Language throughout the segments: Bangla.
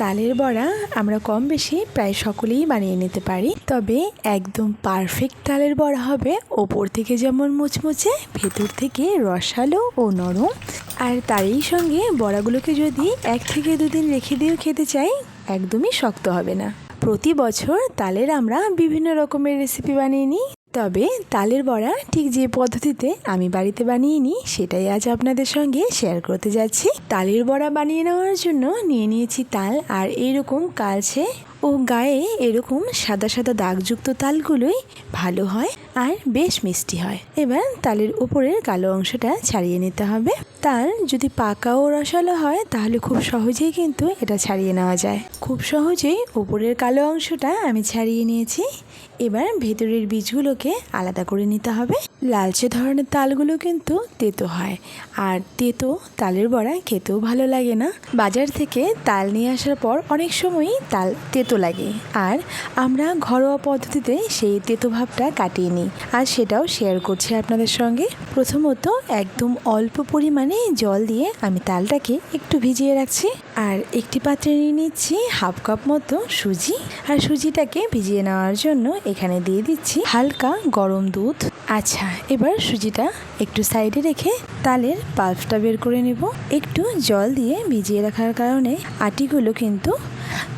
তালের বড়া আমরা কম বেশি প্রায় সকলেই বানিয়ে নিতে পারি, তবে একদম পারফেক্ট তালের বড়া হবে ওপর থেকে যেমন মুচমুচে, ভেতর থেকে রসালো ও নরম। আর তারই সঙ্গে বড়াগুলোকে যদি 1 থেকে 2 দিন রেখে দিয়েও খেতে চাই, একদমই শক্ত হবে না। প্রতি বছর তালের আমরা বিভিন্ন রকমের রেসিপি বানিয়ে নিই, তবে তালের বড়া ঠিক যে পদ্ধতিতে আমি বাড়িতে বানিয়ে নিই সেটাই আজ আপনাদের সঙ্গে শেয়ার করতে যাচ্ছি। তালের বড়া বানিয়ে নেওয়ার জন্য নিয়ে নিয়েছি তাল, আর এইরকম কালচে ও গায়ে এরকম সাদা সাদা দাগযুক্ত তালগুলোই ভালো হয় আর বেশ মিষ্টি হয়। এবার তালের উপরের কালো অংশটা ছাড়িয়ে নিতে হবে। তাল যদি পাকা ও রসালো হয় তাহলে খুব সহজেই কিন্তু এটা ছাড়িয়ে নেওয়া যায়। খুব সহজেই উপরের কালো অংশটা আমি ছাড়িয়ে নিয়েছি। এবার ভেতরের বীজগুলোকে আলাদা করে নিতে হবে। লালচে ধরনের তালগুলো কিন্তু তেতো হয়, আর তেতো তালের বড়া খেতেও ভালো লাগে না। বাজার থেকে তাল নিয়ে আসার পর অনেক সময়ই তাল তেতো লাগে, আর আমরা ঘরোয়া পদ্ধতিতে সেই তেতো ভাবটা কাটিয়ে নিই, আর সেটাও শেয়ার করছি আপনাদের সঙ্গে। প্রথমত একদম অল্প পরিমাণে জল দিয়ে আমি তালটাকে একটু ভিজিয়ে রাখছি, আর একটি পাত্রে নিয়ে নিচ্ছি 1/2 কাপ মতো সুজি। আর সুজিটাকে ভিজিয়ে নেওয়ার জন্য এখানে দিয়ে দিচ্ছি হালকা গরম দুধ। আচ্ছা, এবার সুজিটা একটু সাইডে রেখে তালের পাল্পটা বের করে নেব। একটু জল দিয়ে ভিজিয়ে রাখার কারণে আটিগুলো কিন্তু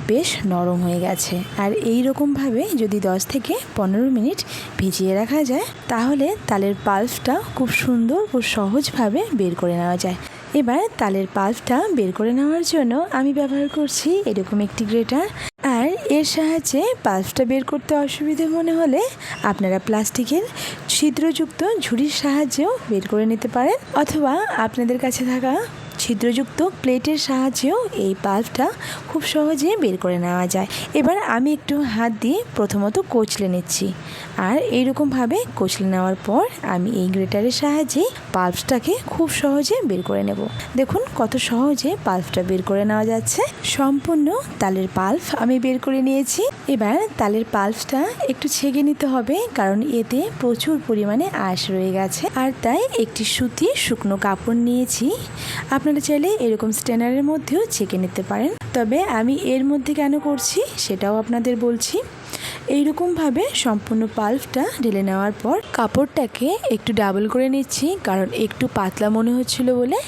বেশ নরম হয়ে গেছে, আর এই রকমভাবে যদি 10 থেকে 15 মিনিট ভিজিয়ে রাখা যায় তাহলে তালের পাল্পটা খুব সুন্দর ও সহজভাবে বের করে নেওয়া যায়। এবার তালের পাল্পটা বের করে নেওয়ার জন্য আমি ব্যবহার করছি এরকম একটি গ্রেটার, আর এর সাহায্যে পাল্পটা বের করতে অসুবিধে মনে হলে আপনারা প্লাস্টিকের ছিদ্রযুক্ত ঝুড়ির সাহায্যেও বের করে নিতে পারেন, অথবা আপনাদের কাছে থাকা ছিদ্রযুক্ত প্লেটের সাহায্যেও এই পাল্পটা খুব সহজে বের করে নেওয়া যায়। এবার আমি একটু হাত দিয়ে প্রথমত কচলে নিচ্ছি, আর এইরকমভাবে কচলে নেওয়ার পর আমি এই গ্রেটারের সাহায্যে পাল্পটাকে খুব সহজে বের করে নেব। দেখুন কত সহজে পাল্পটা বের করে নেওয়া যাচ্ছে। সম্পূর্ণ তালের পাল্প আমি বের করে নিয়েছি। এবার তালের পাল্পটা একটু ছেঁকে নিতে হবে, কারণ এতে প্রচুর পরিমাণে আঁশ রয়ে গেছে, আর তাই একটি সুতির শুকনো কাপড় নিয়েছি। আপনারা চাইলে এরকম স্ট্যানারের মধ্যেও ছেঁকে নিতে পারেন, তবে আমি এর মধ্যে কেন করছি সেটাও আপনাদের বলছি। এইরকমভাবে সম্পূর্ণ পাল্পটা ঢেলে নেওয়ার পর কাপড়টাকে একটু ডাবল করে নিচ্ছি, কারণ একটু পাতলা মনে হচ্ছিল বলে।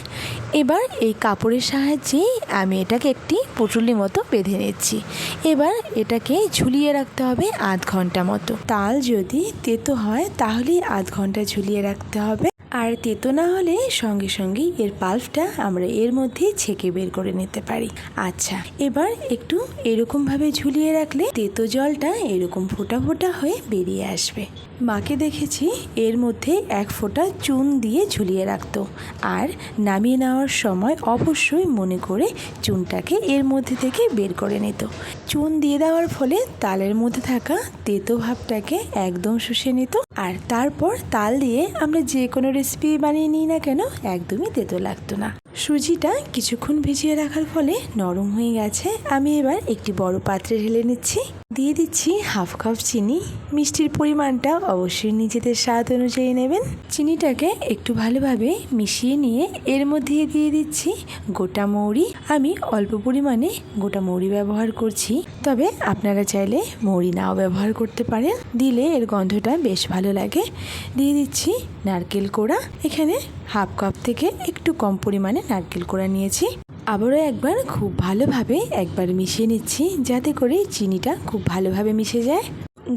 এবার এই কাপড়ের সাহায্যেই আমি এটাকে একটি পুঁটুলি মতো বেঁধে নিচ্ছি। এবার এটাকে ঝুলিয়ে রাখতে হবে 1/2 ঘন্টা মতো। তাল যদি তেতো হয় তাহলেই 1/2 ঘন্টা ঝুলিয়ে রাখতে হবে, আর তেতো না হলে সঙ্গে সঙ্গেই এর পাল্পটা আমরা এর মধ্যে ছেঁকে বের করে নিতে পারি। আচ্ছা, এবার একটু এরকমভাবে ঝুলিয়ে রাখলে তেতো জলটা এরকম ফোঁটা ফোঁটা হয়ে বেরিয়ে আসবে। মাকে দেখেছি এর মধ্যে 1 ফোঁটা চুন দিয়ে ঝুলিয়ে রাখতো, আর নামিয়ে নেওয়ার সময় অবশ্যই মনে করে চুনটাকে এর মধ্যে থেকে বের করে নিত। চুন দিয়ে দেওয়ার ফলে তালের মধ্যে থাকা তেতো ভাবটাকে একদম শুষে নিত, আর তারপর তাল দিয়ে আমরা যে কোনো রেসিপি বানিয়ে নিই না কেন একদমই তেতো লাগতো না। সুজিটা কিছুক্ষণ ভিজিয়ে রাখার ফলে নরম হয়ে গেছে। আমি এবার একটি বড় পাত্রে ঢেলে নিচ্ছি। দিয়ে দিচ্ছি 1/2 কাপ চিনি। মিষ্টির পরিমাণটা অবশ্যই নিজেদের স্বাদ অনুযায়ী নেবেন। চিনিটাকে একটু ভালোভাবে মিশিয়ে নিয়ে এর মধ্যে দিয়ে দিচ্ছি গোটা মৌরি। আমি অল্প পরিমাণে গোটা মৌরি ব্যবহার করছি, তবে আপনারা চাইলে মৌরি নাও ব্যবহার করতে পারেন, দিলে এর গন্ধটা বেশ ভালো লাগে। দিয়ে দিচ্ছি নারকেল কোড়া। এখানে 1/2 কাপ থেকে একটু কম পরিমাণে নারকেল কোড়া নিয়েছি। আবারও একবার খুব ভালোভাবে মিশিয়ে নিচ্ছি, যাতে করে চিনিটা খুব ভালোভাবে মিশে যায়।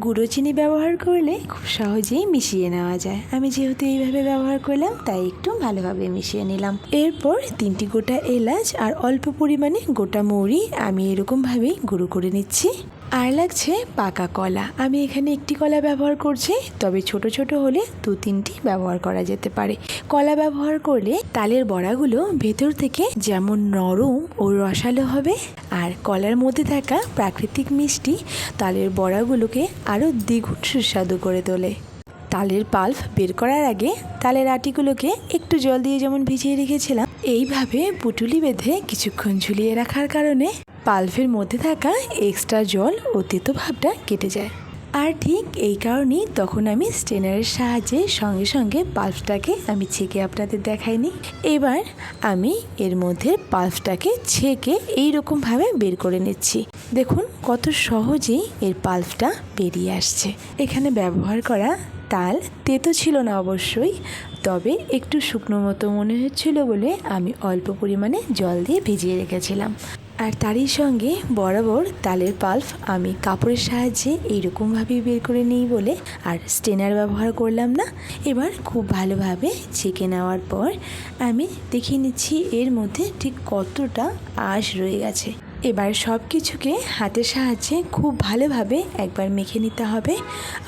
গুঁড়ো চিনি ব্যবহার করলে খুব সহজেই মিশিয়ে নেওয়া যায়। আমি যেহেতু এইভাবে ব্যবহার করলাম তাই একটু ভালোভাবে মিশিয়ে নিলাম। এরপর 3টি গোটা এলাচ আর অল্প পরিমাণে গোটা মৌরি আমি এরকমভাবেই গুঁড়ো করে নিচ্ছি। আর লাগছে পাকা কলা। আমি এখানে একটি কলা ব্যবহার করছি, তবে ছোট ছোট হলে 2-3টি ব্যবহার করা যেতে পারে। কলা ব্যবহার করলে তালের বড়াগুলো ভেতর থেকে যেমন নরম ও রসালো হবে, আর কলার মধ্যে থাকা প্রাকৃতিক মিষ্টি তালের বড়াগুলোকে আরও দ্বিগুণ সুস্বাদু করে তোলে। তালের পাল্প বের করার আগে তালের আটিগুলোকে একটু জল দিয়ে যেমন ভিজিয়ে রেখেছিলাম, এইভাবে পুঁটুলি বেঁধে কিছুক্ষণ ঝুলিয়ে রাখার কারণে পাল্পের মধ্যে থাকা এক্সট্রা জল ও তেতো ভাবটা কেটে যায়। আর ঠিক এই কারণেই তখন আমি স্ট্রেনারের সাহায্যে সঙ্গে সঙ্গে পাল্পটাকে আমি ছেঁকে আপনাদের দেখাইনি। এবার আমি এর মধ্যে পাল্পটাকে ছেঁকে এইরকমভাবে বের করে নিচ্ছি। দেখুন কত সহজেই এর পাল্পটা বেরিয়ে আসছে। এখানে ব্যবহার করা তাল তেতো ছিল না অবশ্যই, তবে একটু শুকনো মতো মনে হচ্ছিল বলে আমি অল্প পরিমাণে জল দিয়ে ভিজিয়ে রেখেছিলাম। আর তারই সঙ্গে বরাবর তালের পাল্প আমি কাপড়ের সাহায্যে এইরকমভাবেই বের করে নিই বলে আর স্ট্রেনার ব্যবহার করলাম না। এবার খুব ভালোভাবে ছেঁকে নেওয়ার পর আমি দেখিয়ে নিচ্ছি এর মধ্যে ঠিক কতটা আঁশ রয়ে গেছে। এবার সব কিছুকে হাতের সাহায্যে খুব ভালোভাবে একবার মেখে নিতে হবে।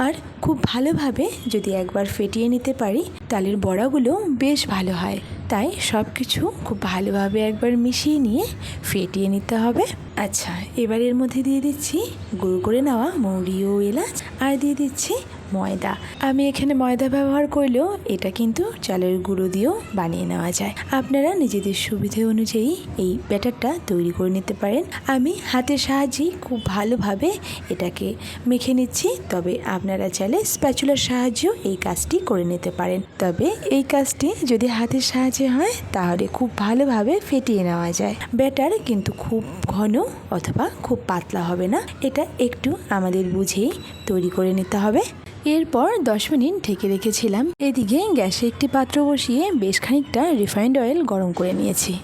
আর খুব ভালোভাবে যদি একবার ফেটিয়ে নিতে পারি তালের বড়াগুলো বেশ ভালো হয়। তাই সব কিছু খুব ভালোভাবে একবার মিশিয়ে নিয়ে ফেটিয়ে নিতে হবে। আচ্ছা, এবার এর মধ্যে দিয়ে দিচ্ছি গুঁড়ো করে নেওয়া মৌরি ও এলাচ, আর দিয়ে দিচ্ছি ময়দা। আমি এখানে ময়দা ব্যবহার করলেও এটা কিন্তু চালের গুঁড়ো দিয়েও বানিয়ে নেওয়া যায়। আপনারা নিজেদের সুবিধে অনুযায়ী এই ব্যাটারটা তৈরি করে নিতে পারেন। আমি হাতের সাহায্যেই খুব ভালোভাবে এটাকে মেখে নিচ্ছি, তবে আপনারা চাইলে স্প্যাচুলার সাহায্যেও এই কাজটি করে নিতে পারেন। তবে এই কাজটি যদি হাতের সাহায্যে হয় তাহলে খুব ভালোভাবে ফেটিয়ে নেওয়া যায়। ব্যাটার কিন্তু খুব ঘন অথবা খুব পাতলা হবে না, এটা একটু আমাদের বুঝেই তৈরি করে নিতে হবে। এরপর 10 মিনিট ঢেকে রেখেছিলাম। এদিকে গ্যাসে একটি পাত্র বসিয়ে বেশ খানিকটা রিফাইন্ড অয়েল গরম করে নিয়েছি।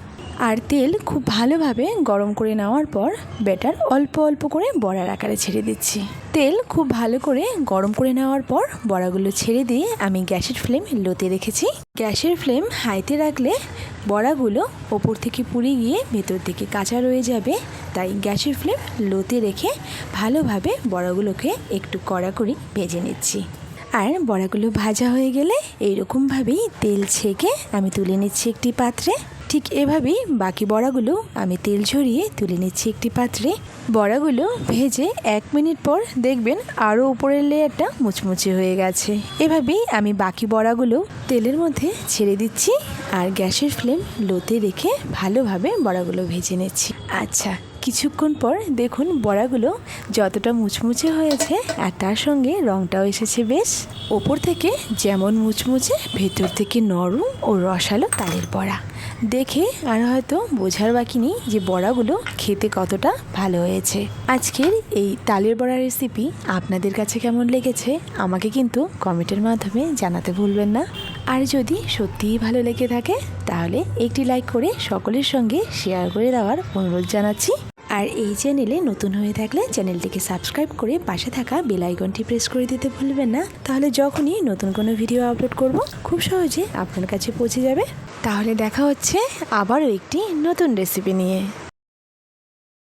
আর তেল খুব ভালোভাবে গরম করে নেওয়ার পর ব্যাটার অল্প অল্প করে বড়ার আকারে ছেড়ে দিচ্ছি। তেল খুব ভালো করে গরম করে নেওয়ার পর বড়াগুলো ছেড়ে দিয়ে আমি গ্যাসের ফ্লেম লোতে রেখেছি। গ্যাসের ফ্লেম হাইতে রাখলে বড়াগুলো ওপর থেকে পুড়ে গিয়ে ভেতর থেকে কাঁচা রয়ে যাবে, তাই গ্যাসের ফ্লেম লোতে রেখে ভালোভাবে বড়াগুলোকে একটু কড়া করে ভেজে নিচ্ছি। আর বড়াগুলো ভাজা হয়ে গেলে এইরকমভাবেই তেল ছেঁকে আমি তুলে নিচ্ছি একটি পাত্রে। ঠিক এভাবেই বাকি বড়াগুলো আমি তেল ঝরিয়ে তুলে নিচ্ছি একটি পাত্রে। বড়াগুলো ভেজে 1 মিনিট পর দেখবেন আরও উপরের লেয়ারটা মুচমুচে হয়ে গেছে। এভাবেই আমি বাকি বড়াগুলো তেলের মধ্যে ছেড়ে দিচ্ছি আর গ্যাসের ফ্লেম লোতে রেখে ভালোভাবে বড়াগুলো ভেজে নিচ্ছি। আচ্ছা, কিছুক্ষণ পর দেখুন বড়াগুলো যতটা মুচমুচে হয়েছে আর তার সঙ্গে রঙটাও এসেছে বেশ। ওপর থেকে যেমন মুচমুচে, ভেতর থেকে নরম ও রসালো তালের বড়া। দেখে আর হয়তো বোঝার বাকি নেই যে বড়াগুলো খেতে কতটা ভালো হয়েছে। আজকের এই তালের বড়া রেসিপি আপনাদের কাছে কেমন লেগেছে আমাকে কিন্তু কমেন্টের মাধ্যমে জানাতে ভুলবেন না। আর যদি সত্যিই ভালো লেগে থাকে তাহলে একটি লাইক করে সকলের সঙ্গে শেয়ার করে দেওয়ার অনুরোধ জানাচ্ছি। আর এই চ্যানেলে নতুন হয়ে থাকলে চ্যানেলটিকে সাবস্ক্রাইব করে পাশে থাকা বেল আইকনটি প্রেস করে দিতে ভুলবেন না। তাহলে যখনই নতুন কোনো ভিডিও আপলোড করব খুব সহজে আপনার কাছে পৌঁছে যাবে। তাহলে দেখা হচ্ছে আবারও একটি নতুন রেসিপি নিয়ে।